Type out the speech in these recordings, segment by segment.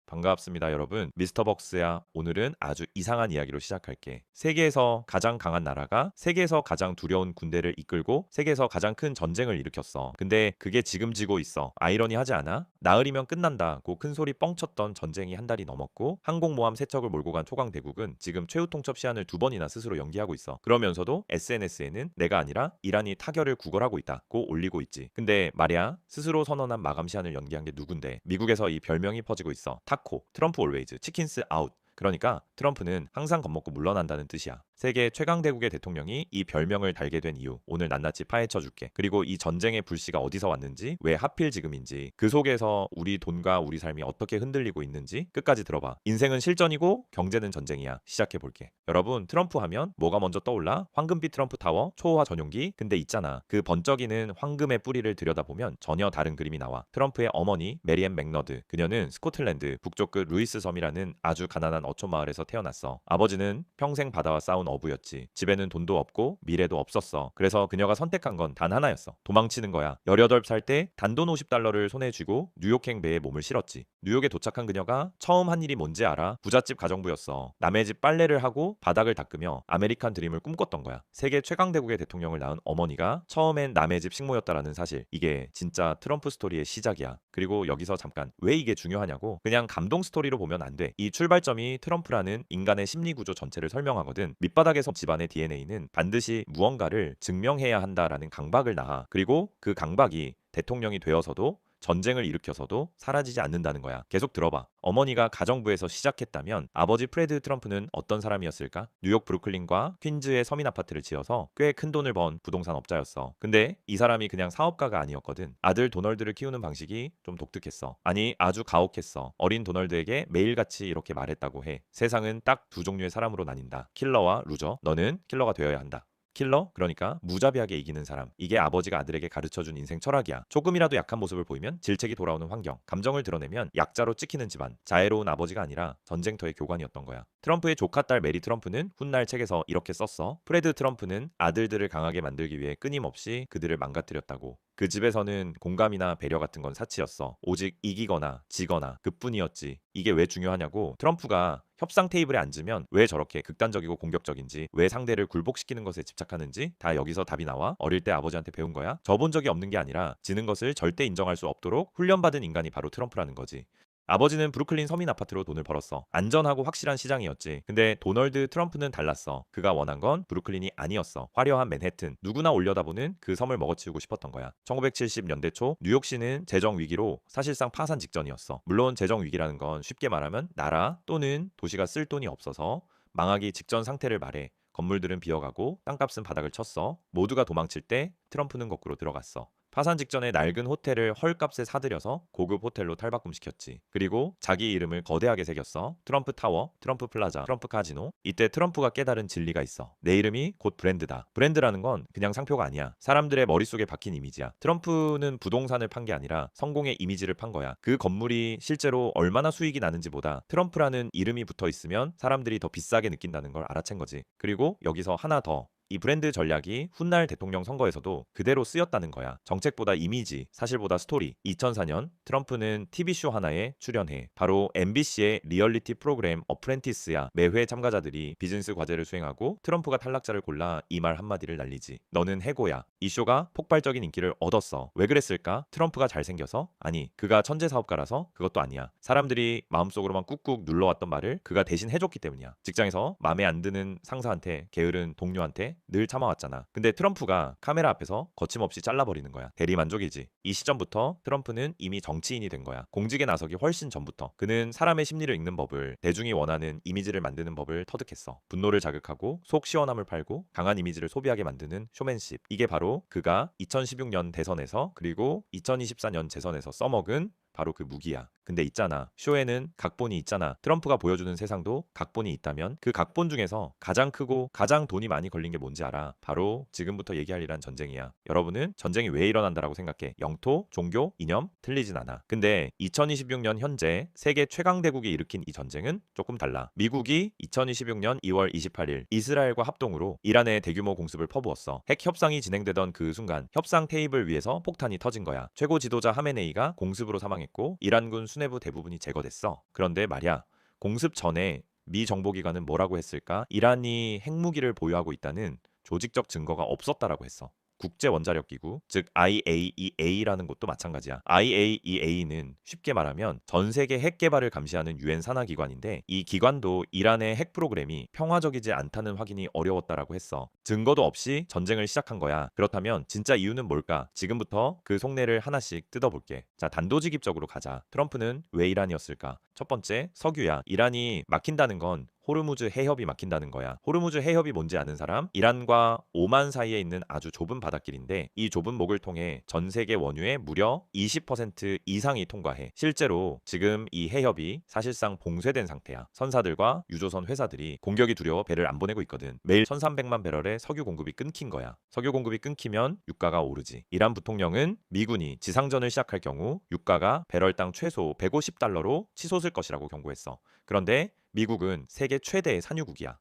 반갑습니다, 여러분. 미스터 벅스야. 오늘은 아주 이상한 이야기로 시작할게. 세계에서 가장 강한 나라가 세계에서 가장 두려운 군대를 이끌고 세계에서 가장 큰 전쟁을 일으켰어. 근데 그게 지금 지고 있어. 아이러니하지 않아? 나흘이면 끝난다고 큰 소리 뻥쳤던 전쟁이 한 달이 넘었고 항공모함 세 척을 몰고 간 초강대국은 지금 최후 통첩 시한을 두 번이나 스스로 연기하고 있어. 그러면서도 SNS에는 내가 아니라 이란이 타결을 구걸하고 있다고 올리고 있지. 근데 말이야, 스스로 선언한 마감 시한을 연기한 게 누군데? 미국에서 이 별명이 퍼지고 있어. 타코, 트럼프 올웨이즈, 치킨스 아웃. 그러니까 트럼프는 항상 겁먹고 물러난다는 뜻이야. 세계 최강대국의 대통령이 이 별명을 달게 된 이유 오늘 낱낱이 파헤쳐 줄게. 그리고 이 전쟁의 불씨가 어디서 왔는지, 왜 하필 지금인지, 그 속에서 우리 돈과 우리 삶이 어떻게 흔들리고 있는지 끝까지 들어봐. 인생은 실전이고 경제는 전쟁이야. 시작해 볼게. 여러분, 트럼프 하면 뭐가 먼저 떠올라? 황금빛 트럼프 타워, 초호화 전용기. 근데 있잖아, 그 번쩍이는 황금의 뿌리를 들여다보면 전혀 다른 그림이 나와. 트럼프의 어머니 메리앤 맥너드, 그녀는 스코틀랜드 북쪽 끝 루이스 섬이라는 아주 가난한 어촌 마을에서 태어났어. 아버지는 평생 바다와 싸운 어부였지. 집에는 돈도 없고 미래도 없었어. 그래서 그녀가 선택한 건 단 하나였어. 도망치는 거야. 18살 때 단돈 50달러를 손에 쥐고 뉴욕행 배에 몸을 실었지. 뉴욕에 도착한 그녀가 처음 한 일이 뭔지 알아? 부잣집 가정부였어. 남의 집 빨래를 하고 바닥을 닦으며 아메리칸 드림을 꿈꿨던 거야. 세계 최강대국의 대통령을 낳은 어머니가 처음엔 남의 집 식모였다라는 사실. 이게 진짜 트럼프 스토리의 시작이야. 그리고 여기서 잠깐, 왜 이게 중요하냐고? 그냥 감동 스토리로 보면 안 돼. 이 출발점이 트럼프라는 인간의 심리 구조 전체를 설명하거든. 밑바닥에서 집안의 DNA는 반드시 무언가를 증명해야 한다라는 강박을 낳아. 그리고 그 강박이 대통령이 되어서도 전쟁을 일으켜서도 사라지지 않는다는 거야. 계속 들어봐. 어머니가 가정부에서 시작했다면 아버지 프레드 트럼프는 어떤 사람이었을까? 뉴욕 브루클린과 퀸즈에 서민 아파트를 지어서 꽤 큰 돈을 번 부동산 업자였어. 근데 이 사람이 그냥 사업가가 아니었거든. 아들 도널드를 키우는 방식이 좀 독특했어. 아니, 아주 가혹했어. 어린 도널드에게 매일같이 이렇게 말했다고 해. 세상은 딱 두 종류의 사람으로 나뉜다. 킬러와 루저. 너는 킬러가 되어야 한다. 킬러? 그러니까 무자비하게 이기는 사람. 이게 아버지가 아들에게 가르쳐준 인생 철학이야. 조금이라도 약한 모습을 보이면 질책이 돌아오는 환경. 감정을 드러내면 약자로 찍히는 집안. 자애로운 아버지가 아니라 전쟁터의 교관이었던 거야. 트럼프의 조카딸 메리 트럼프는 훗날 책에서 이렇게 썼어. 프레드 트럼프는 아들들을 강하게 만들기 위해 끊임없이 그들을 망가뜨렸다고. 그 집에서는 공감이나 배려 같은 건 사치였어. 오직 이기거나 지거나 그뿐이었지. 이게 왜 중요하냐고? 트럼프가 협상 테이블에 앉으면 왜 저렇게 극단적이고 공격적인지, 왜 상대를 굴복시키는 것에 집착하는지 다 여기서 답이 나와. 어릴 때 아버지한테 배운 거야. 져본 적이 없는 게 아니라 지는 것을 절대 인정할 수 없도록 훈련받은 인간이 바로 트럼프라는 거지. 아버지는 브루클린 서민 아파트로 돈을 벌었어. 안전하고 확실한 시장이었지. 근데 도널드 트럼프는 달랐어. 그가 원한 건 브루클린이 아니었어. 화려한 맨해튼, 누구나 올려다보는 그 섬을 먹어치우고 싶었던 거야. 1970년대 초 뉴욕시는 재정 위기로 사실상 파산 직전이었어. 물론 재정 위기라는 건 쉽게 말하면 나라 또는 도시가 쓸 돈이 없어서 망하기 직전 상태를 말해. 건물들은 비어가고 땅값은 바닥을 쳤어. 모두가 도망칠 때 트럼프는 거꾸로 들어갔어. 파산 직전에 낡은 호텔을 헐값에 사들여서 고급 호텔로 탈바꿈시켰지. 그리고 자기 이름을 거대하게 새겼어. 트럼프 타워, 트럼프 플라자, 트럼프 카지노. 이때 트럼프가 깨달은 진리가 있어. 내 이름이 곧 브랜드다. 브랜드라는 건 그냥 상표가 아니야. 사람들의 머릿속에 박힌 이미지야. 트럼프는 부동산을 판 게 아니라 성공의 이미지를 판 거야. 그 건물이 실제로 얼마나 수익이 나는지보다 트럼프라는 이름이 붙어 있으면 사람들이 더 비싸게 느낀다는 걸 알아챈 거지. 그리고 여기서 하나 더. 이 브랜드 전략이 훗날 대통령 선거에서도 그대로 쓰였다는 거야. 정책보다 이미지, 사실보다 스토리. 2004년 트럼프는 TV쇼 하나에 출연해. 바로 MBC의 리얼리티 프로그램 어프렌티스야. 매회 참가자들이 비즈니스 과제를 수행하고 트럼프가 탈락자를 골라 이 말 한마디를 날리지. 너는 해고야. 이 쇼가 폭발적인 인기를 얻었어. 왜 그랬을까? 트럼프가 잘생겨서? 아니, 그가 천재 사업가라서? 그것도 아니야. 사람들이 마음속으로만 꾹꾹 눌러왔던 말을 그가 대신 해줬기 때문이야. 직장에서 마음에 안 드는 상사한테, 게으른 동료한테 늘 참아왔잖아. 근데 트럼프가 카메라 앞에서 거침없이 잘라버리는 거야. 대리만족이지. 이 시점부터 트럼프는 이미 정치인이 된 거야. 공직에 나서기 훨씬 전부터. 그는 사람의 심리를 읽는 법을, 대중이 원하는 이미지를 만드는 법을 터득했어. 분노를 자극하고 속 시원함을 팔고 강한 이미지를 소비하게 만드는 쇼맨십. 이게 바로 그가 2016년 대선에서 그리고 2024년 재선에서 써먹은 바로 그 무기야. 근데 있잖아, 쇼에는 각본이 있잖아. 트럼프가 보여주는 세상도 각본이 있다면 그 각본 중에서 가장 크고 가장 돈이 많이 걸린 게 뭔지 알아? 바로 지금부터 얘기할 일한 전쟁이야. 여러분은 전쟁이 왜 일어난다라고 생각해? 영토, 종교, 이념? 틀리진 않아. 근데 2026년 현재 세계 최강대국이 일으킨 이 전쟁은 조금 달라. 미국이 2026년 2월 28일 이스라엘과 합동으로 이란에 대규모 공습을 퍼부었어. 핵 협상이 진행되던 그 순간 협상 테이블 위에서 폭탄이 터진 거야. 최고 지도자 하메네이가 공습으로 사망했고 성공했고 이란군 수뇌부 대부분이 제거됐어. 그런데 말이야, 공습 전에 미 정보기관은 뭐라고 했을까? 이란이 핵무기를 보유하고 있다는 조직적 증거가 없었다라고 했어. 국제원자력기구, 즉 IAEA라는 곳도 마찬가지야. IAEA는 쉽게 말하면 전 세계 핵 개발을 감시하는 유엔 산하 기관인데, 이 기관도 이란의 핵 프로그램이 평화적이지 않다는 확인이 어려웠다라고 했어. 증거도 없이 전쟁을 시작한 거야. 그렇다면 진짜 이유는 뭘까? 지금부터 그 속내를 하나씩 뜯어볼게. 자, 단도직입적으로 가자. 트럼프는 왜 이란이었을까? 첫 번째, 석유야. 이란이 막힌다는 건 호르무즈 해협이 막힌다는 거야. 호르무즈 해협이 뭔지 아는 사람? 이란과 오만 사이에 있는 아주 좁은 바닷길인데, 이 좁은 목을 통해 전 세계 원유의 무려 20% 이상이 통과해. 실제로 지금 이 해협이 사실상 봉쇄된 상태야. 선사들과 유조선 회사들이 공격이 두려워 배를 안 보내고 있거든. 매일 1300만 배럴의 석유 공급이 끊긴 거야. 석유 공급이 끊기면 유가가 오르지. 이란 부통령은 미군이 지상전을 시작할 경우 유가가 배럴당 최소 150달러로 치솟을 것이라고 경고했어. 그런데 미국은 세계 최대의 산유국이야.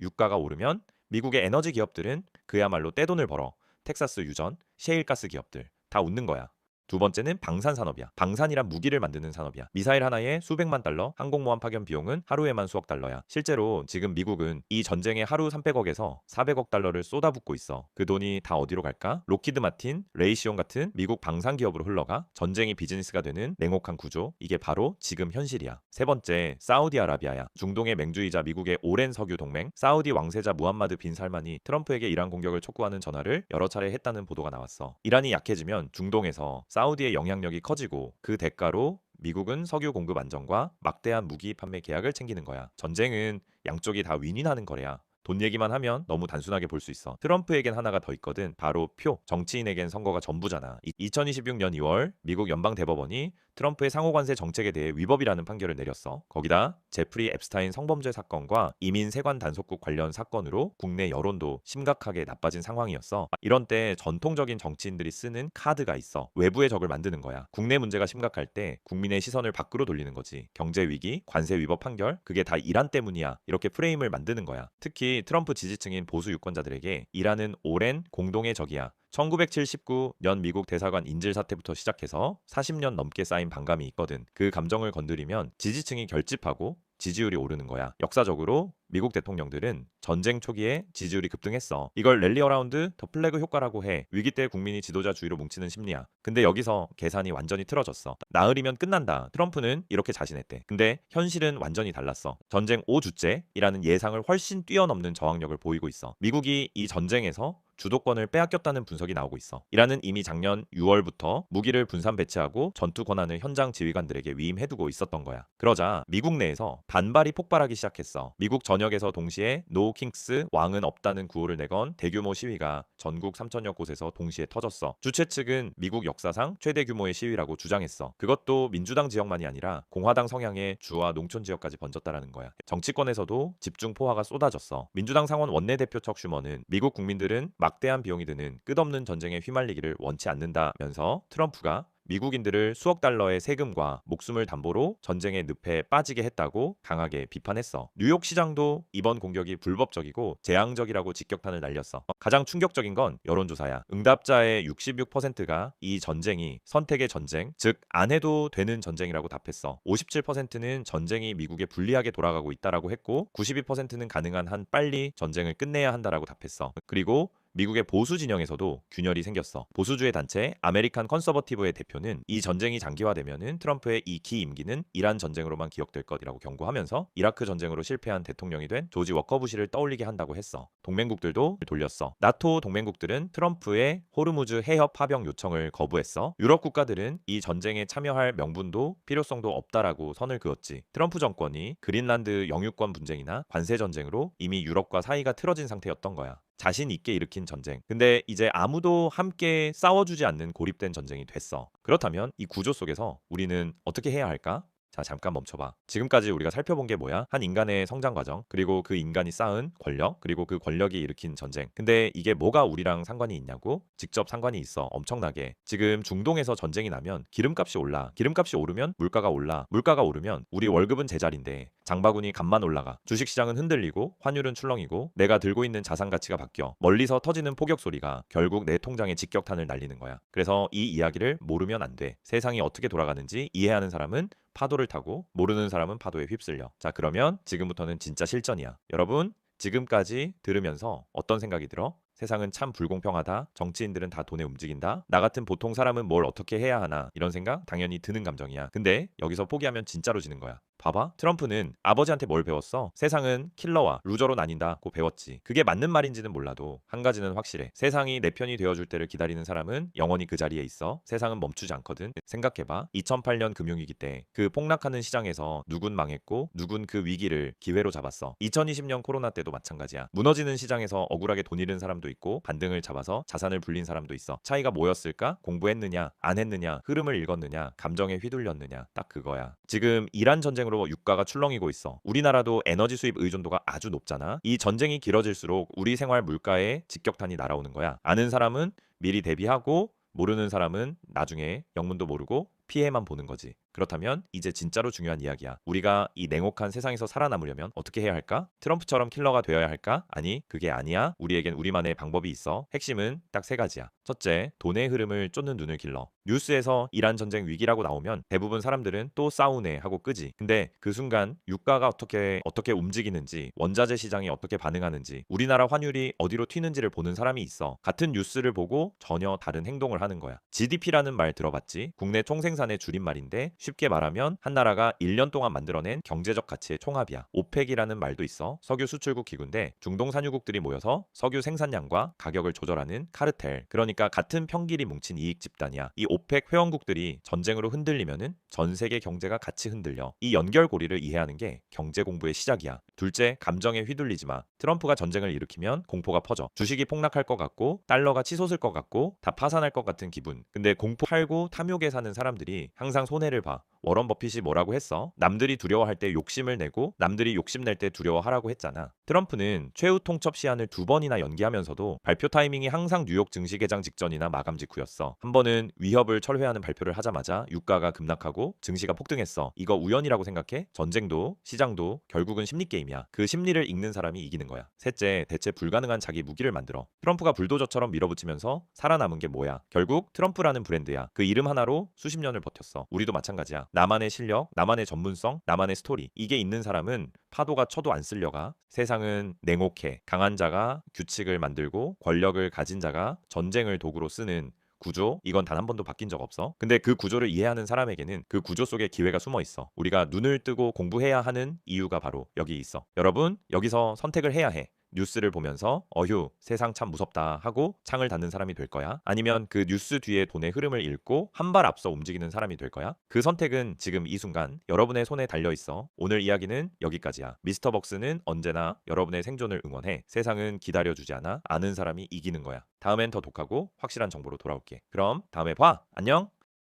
유가가 오르면 미국의 에너지 기업들은 그야말로 떼돈을 벌어. 텍사스 유전, 셰일가스 기업들 다 웃는 거야. 두 번째는 방산 산업이야. 방산이란 무기를 만드는 산업이야. 미사일 하나에 수백만 달러, 항공모함 파견 비용은 하루에만 수억 달러야. 실제로 지금 미국은 이 전쟁에 하루 300억에서 400억 달러를 쏟아붓고 있어. 그 돈이 다 어디로 갈까? 로키드 마틴, 레이시온 같은 미국 방산 기업으로 흘러가 전쟁이 비즈니스가 되는 냉혹한 구조. 이게 바로 지금 현실이야. 세 번째, 사우디아라비아야. 중동의 맹주이자 미국의 오랜 석유 동맹, 사우디 왕세자 무함마드 빈 살만이 트럼프에게 이란 공격을 촉구하는 전화를 여러 차례 했다는 보도가 나왔어. 이란이 약해지면 중동에서 사우디의 영향력이 커지고, 그 대가로 미국은 석유 공급 안정과 막대한 무기 판매 계약을 챙기는 거야. 전쟁은 양쪽이 다 윈윈하는 거래야. 돈 얘기만 하면 너무 단순하게 볼 수 있어. 트럼프에겐 하나가 더 있거든. 바로 표. 정치인에겐 선거가 전부잖아. 2026년 2월 미국 연방대법원이 트럼프의 상호관세 정책에 대해 위법이라는 판결을 내렸어. 거기다 제프리 앱스타인 성범죄 사건과 이민 세관 단속국 관련 사건으로 국내 여론도 심각하게 나빠진 상황이었어. 이런 때 전통적인 정치인들이 쓰는 카드가 있어. 외부의 적을 만드는 거야. 국내 문제가 심각할 때 국민의 시선을 밖으로 돌리는 거지. 경제 위기, 관세 위법 판결, 그게 다 이란 때문이야. 이렇게 프레임을 만드는 거야. 특히 트럼프 지지층인 보수 유권자들에게 이란은 오랜 공동의 적이야. 1979년 미국 대사관 인질 사태부터 시작해서 40년 넘게 쌓인 반감이 있거든. 그 감정을 건드리면 지지층이 결집하고 지지율이 오르는 거야. 역사적으로 미국 대통령들은 전쟁 초기에 지지율이 급등했어. 이걸 랠리 어라운드 더 플래그 효과라고 해. 위기 때 국민이 지도자 주위로 뭉치는 심리야. 근데 여기서 계산이 완전히 틀어졌어. 나흘이면 끝난다. 트럼프는 이렇게 자신했대. 근데 현실은 완전히 달랐어. 전쟁 5주째이라는 예상을 훨씬 뛰어넘는 저항력을 보이고 있어. 미국이 이 전쟁에서 주도권을 빼앗겼다는 분석이 나오고 있어. 이란은 이미 작년 6월부터 무기를 분산 배치하고 전투 권한을 현장 지휘관들에게 위임해두고 있었던 거야. 그러자 미국 내에서 반발이 폭발하기 시작했어. 미국 전역에서 동시에 노 킹스 왕은 없다는 구호를 내건 대규모 시위가 전국 3천여 곳에서 동시에 터졌어. 주최 측은 미국 역사상 최대 규모의 시위라고 주장했어. 그것도 민주당 지역만이 아니라 공화당 성향의 주와 농촌 지역까지 번졌다라는 거야. 정치권에서도 집중 포화가 쏟아졌어. 민주당 상원 원내대표 척 슈머는 미국 국민들은 막대한 비용이 드는 끝없는 전쟁에 휘말리기를 원치 않는다면서 트럼프가 미국인들을 수억 달러의 세금과 목숨을 담보로 전쟁의 늪에 빠지게 했다고 강하게 비판했어. 뉴욕 시장도 이번 공격이 불법적이고 재앙적이라고 직격탄을 날렸어. 가장 충격적인 건 여론조사야. 응답자의 66%가 이 전쟁이 선택의 전쟁, 즉 안 해도 되는 전쟁이라고 답했어. 57%는 전쟁이 미국에 불리하게 돌아가고 있다라고 했고, 92%는 가능한 한 빨리 전쟁을 끝내야 한다라고 답했어. 그리고 미국의 보수 진영에서도 균열이 생겼어. 보수주의 단체 아메리칸 컨서버티브의 대표는 이 전쟁이 장기화되면은 트럼프의 이 기임기는 이란 전쟁으로만 기억될 것이라고 경고하면서 이라크 전쟁으로 실패한 대통령이 된 조지 워커 부시를 떠올리게 한다고 했어. 동맹국들도 돌렸어. 나토 동맹국들은 트럼프의 호르무즈 해협 파병 요청을 거부했어. 유럽 국가들은 이 전쟁에 참여할 명분도 필요성도 없다라고 선을 그었지. 트럼프 정권이 그린란드 영유권 분쟁이나 관세 전쟁으로 이미 유럽과 사이가 틀어진 상태였던 거야. 자신 있게 일으킨 전쟁. 근데 이제 아무도 함께 싸워주지 않는 고립된 전쟁이 됐어. 그렇다면 이 구조 속에서 우리는 어떻게 해야 할까? 자, 잠깐 멈춰봐. 지금까지 우리가 살펴본 게 뭐야? 한 인간의 성장 과정, 그리고 그 인간이 쌓은 권력, 그리고 그 권력이 일으킨 전쟁. 근데 이게 뭐가 우리랑 상관이 있냐고? 직접 상관이 있어. 엄청나게. 지금 중동에서 전쟁이 나면 기름값이 올라. 기름값이 오르면 물가가 올라. 물가가 오르면 우리 월급은 제자리인데 장바구니 값만 올라가. 주식시장은 흔들리고 환율은 출렁이고 내가 들고 있는 자산 가치가 바뀌어. 멀리서 터지는 포격 소리가 결국 내 통장에 직격탄을 날리는 거야. 그래서 이 이야기를 모르면 안 돼. 세상이 어떻게 돌아가는지 이해하는 사람은 파도를 타고 모르는 사람은 파도에 휩쓸려. 자, 그러면 지금부터는 진짜 실전이야. 여러분, 지금까지 들으면서 어떤 생각이 들어? 세상은 참 불공평하다. 정치인들은 다 돈에 움직인다. 나 같은 보통 사람은 뭘 어떻게 해야 하나. 이런 생각 당연히 드는 감정이야. 근데 여기서 포기하면 진짜로 지는 거야. 봐봐. 트럼프는 아버지한테 뭘 배웠어? 세상은 킬러와 루저로 나뉜다고 배웠지. 그게 맞는 말인지는 몰라도 한 가지는 확실해. 세상이 내 편이 되어줄 때를 기다리는 사람은 영원히 그 자리에 있어. 세상은 멈추지 않거든. 생각해봐. 2008년 금융위기 때 그 폭락하는 시장에서 누군 망했고 누군 그 위기를 기회로 잡았어. 2020년 코로나 때도 마찬가지야. 무너지는 시장에서 억울하게 돈 잃은 사람도 있고 반등을 잡아서 자산을 불린 사람도 있어. 차이가 뭐였을까? 공부했느냐, 안 했느냐, 흐름을 읽었느냐, 감정에 휘둘렸느냐. 딱 그거야. 지금 이란 전쟁으로 유가가 출렁이고 있어. 우리나라도 에너지 수입 의존도가 아주 높잖아. 이 전쟁이 길어질수록 우리 생활 물가에 직격탄이 날아오는 거야. 아는 사람은 미리 대비하고 모르는 사람은 나중에 영문도 모르고 피해만 보는 거지. 그렇다면 이제 진짜로 중요한 이야기야. 우리가 이 냉혹한 세상에서 살아남으려면 어떻게 해야 할까? 트럼프처럼 킬러가 되어야 할까? 아니, 그게 아니야. 우리에겐 우리만의 방법이 있어. 핵심은 딱 세 가지야. 첫째, 돈의 흐름을 쫓는 눈을 길러. 뉴스에서 이란 전쟁 위기라고 나오면 대부분 사람들은 또 싸우네 하고 끄지. 근데 그 순간 유가가 어떻게 움직이는지, 원자재 시장이 어떻게 반응하는지, 우리나라 환율이 어디로 튀는지를 보는 사람이 있어. 같은 뉴스를 보고 전혀 다른 행동을 하는 거야. GDP라는 말 들어봤지? 국내 총생산의 줄임말인데 쉽게 말하면 한 나라가 1년 동안 만들어낸 경제적 가치의 총합이야. 오펙이라는 말도 있어. 석유 수출국 기구인데 중동 산유국들이 모여서 석유 생산량과 가격을 조절하는 카르텔. 그러니까 같은 평길이 뭉친 이익 집단이야. 이 오펙 회원국들이 전쟁으로 흔들리면은 전 세계 경제가 같이 흔들려. 이 연결고리를 이해하는 게 경제 공부의 시작이야. 둘째, 감정에 휘둘리지 마. 트럼프가 전쟁을 일으키면 공포가 퍼져. 주식이 폭락할 것 같고 달러가 치솟을 것 같고 다 파산할 것 같은 기분. 근데 공포 팔고 탐욕에 사는 사람들이 항상 손해를 봐. 워런 버핏이 뭐라고 했어? 남들이 두려워할 때 욕심을 내고 남들이 욕심낼 때 두려워하라고 했잖아. 트럼프는 최후 통첩 시한을 2번이나 연기하면서도 발표 타이밍이 항상 뉴욕 증시 개장 직전이나 마감 직후였어. 한 번은 위협을 철회하는 발표를 하자마자 유가가 급락하고 증시가 폭등했어. 이거 우연이라고 생각해? 전쟁도 시장도 결국은 심리 게임이야. 그 심리를 읽는 사람이 이기는 거야. 셋째, 대체 불가능한 자기 무기를 만들어. 트럼프가 불도저처럼 밀어붙이면서 살아남은 게 뭐야? 결국 트럼프라는 브랜드야. 그 이름 하나로 수십 년을 버텼어. 우리도 마찬가지야. 나만의 실력, 나만의 전문성, 나만의 스토리. 이게 있는 사람은 파도가 쳐도 안 쓸려가. 세상은 냉혹해. 강한 자가 규칙을 만들고 권력을 가진 자가 전쟁을 도구로 쓰는 구조, 이건 단 한 번도 바뀐 적 없어. 근데 그 구조를 이해하는 사람에게는 그 구조 속에 기회가 숨어 있어. 우리가 눈을 뜨고 공부해야 하는 이유가 바로 여기 있어. 여러분, 여기서 선택을 해야 해. 뉴스를 보면서 어휴, 세상 참 무섭다 하고 창을 닫는 사람이 될 거야? 아니면 그 뉴스 뒤에 돈의 흐름을 읽고 한 발 앞서 움직이는 사람이 될 거야? 그 선택은 지금 이 순간 여러분의 손에 달려 있어. 오늘 이야기는 여기까지야. 미스터 벅스는 언제나 여러분의 생존을 응원해. 세상은 기다려주지 않아. 아는 사람이 이기는 거야. 다음엔 더 독하고 확실한 정보로 돌아올게. 그럼 다음에 봐. 안녕.